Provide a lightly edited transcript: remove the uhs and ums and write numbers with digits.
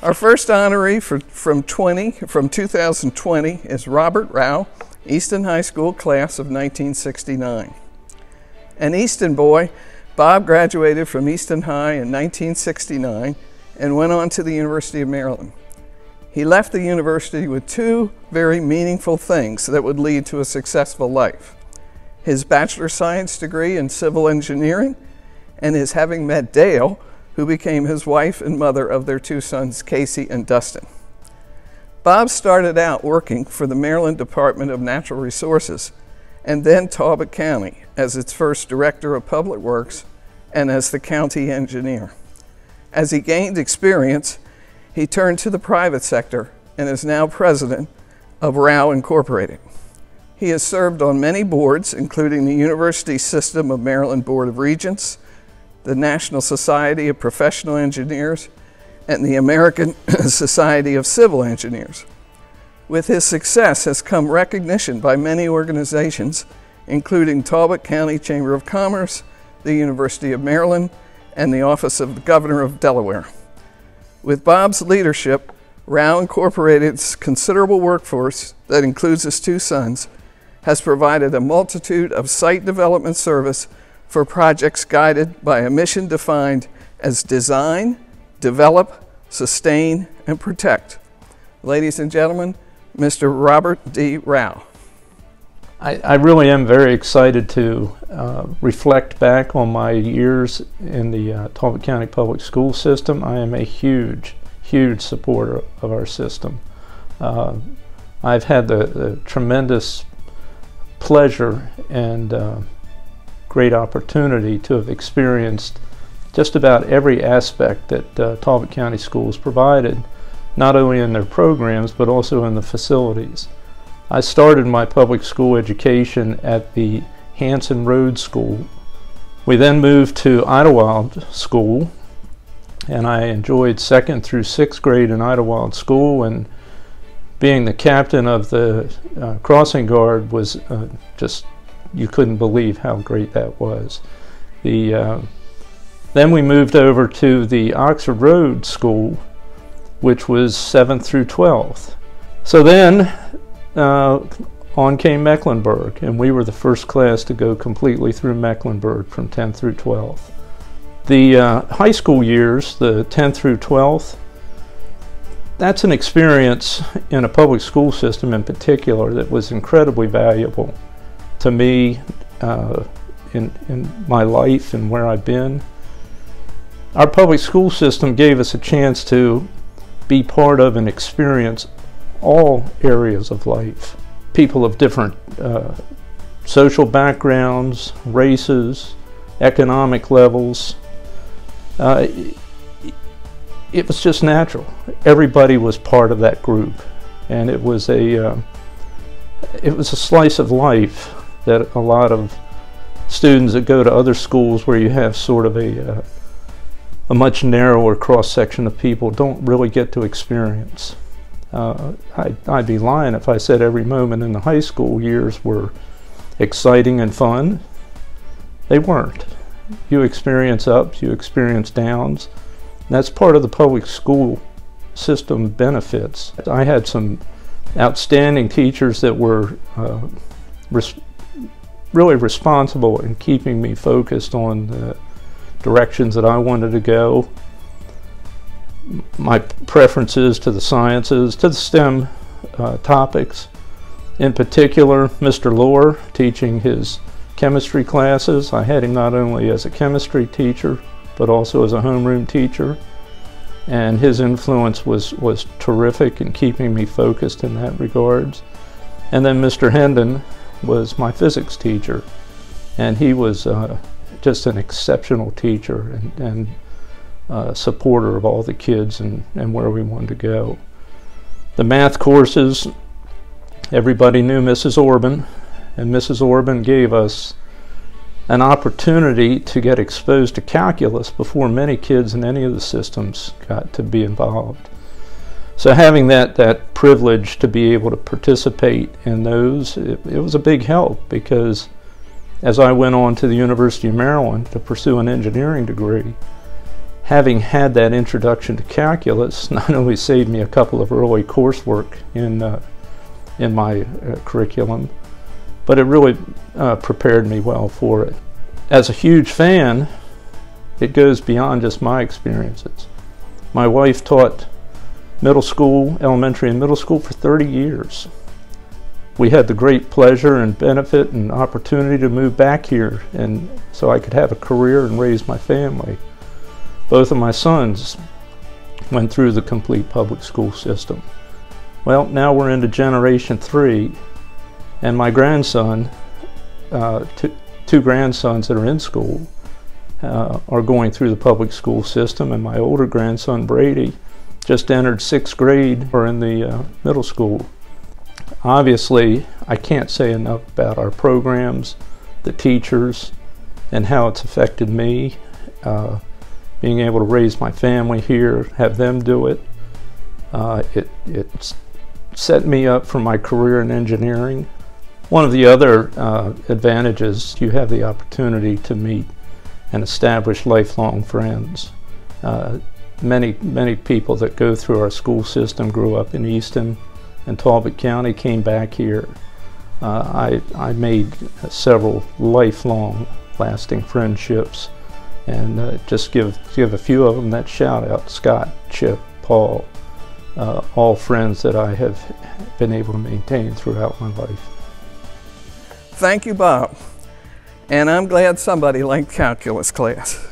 Our first honoree from 2020 is Robert Rao, Easton High School class of 1969. An Easton boy, Bob graduated from Easton High in 1969 and went on to the University of Maryland. He left the university with two very meaningful things that would lead to a successful life: his bachelor of science degree in civil engineering and his having met Dale, who became his wife and mother of their two sons, Casey and Dustin. Bob started out working for the Maryland Department of Natural Resources and then Talbot County as its first Director of Public Works and as the county engineer. As he gained experience, he turned to the private sector and is now president of Rao Incorporated. He has served on many boards, including the University System of Maryland Board of Regents, the National Society of Professional Engineers, and the American Society of Civil Engineers. With his success has come recognition by many organizations, including Talbot County Chamber of Commerce, the University of Maryland, and the Office of the Governor of Delaware. With Bob's leadership, Rao Incorporated's considerable workforce, that includes his two sons, has provided a multitude of site development service for projects guided by a mission defined as design, develop, sustain, and protect. Ladies and gentlemen, Mr. Robert D. Rao. I really am very excited to reflect back on my years in the Talbot County Public School System. I am a huge supporter of our system. I've had the tremendous pleasure and great opportunity to have experienced just about every aspect that Talbot County Schools provided, not only in their programs but also in the facilities. I started my public school education at the Hanson Road School. We then moved to Idlewild School, and I enjoyed 2nd through 6th grade in Idlewild School, and being the captain of the crossing guard was just, you couldn't believe how great that was. Then we moved over to the Oxford Road School, which was 7th through 12th. So then on came Mecklenburg, and we were the first class to go completely through Mecklenburg from 10th through 12th. The high school years, the 10th through 12th, that's an experience in a public school system in particular that was incredibly valuable to me in my life and where I've been. Our public school system gave us a chance to be part of and experience all areas of life. People of different social backgrounds, races, economic levels. It was just natural. Everybody was part of that group, and it was a slice of life that a lot of students that go to other schools where you have sort of a much narrower cross-section of people don't really get to experience. I'd be lying if I said every moment in the high school years were exciting and fun. They weren't. You experience ups, you experience downs. That's part of the public school system benefits. I had some outstanding teachers that were really responsible in keeping me focused on the directions that I wanted to go. My preferences to the sciences, to the STEM topics. In particular, Mr. Lohr teaching his chemistry classes. I had him not only as a chemistry teacher, but also as a homeroom teacher. And his influence was terrific in keeping me focused in that regards. And then Mr. Hendon was my physics teacher. And he was just an exceptional teacher and supporter of all the kids and where we wanted to go. The math courses, everybody knew Mrs. Orban, and Mrs. Orban gave us an opportunity to get exposed to calculus before many kids in any of the systems got to be involved. So having that privilege to be able to participate in those, it was a big help, because as I went on to the University of Maryland to pursue an engineering degree, having had that introduction to calculus not only saved me a couple of early coursework in my curriculum, but it really prepared me well for it. As a huge fan, it goes beyond just my experiences. My wife taught middle school, elementary and middle school for 30 years. We had the great pleasure and benefit and opportunity to move back here, and so I could have a career and raise my family. Both of my sons went through the complete public school system. Well, now we're into generation 3, and my grandson, two grandsons that are in school, are going through the public school system, and my older grandson, Brady, just entered 6th grade or in the middle school. Obviously, I can't say enough about our programs, the teachers, and how it's affected me. Being able to raise my family here, have them do it, it set me up for my career in engineering. One of the other advantages, you have the opportunity to meet and establish lifelong friends. Many people that go through our school system grew up in Easton and Talbot County, came back here. I made several lifelong lasting friendships, and just give a few of them that shout out: Scott, Chip, Paul, all friends that I have been able to maintain throughout my life. Thank you, Bob. And I'm glad somebody liked calculus class.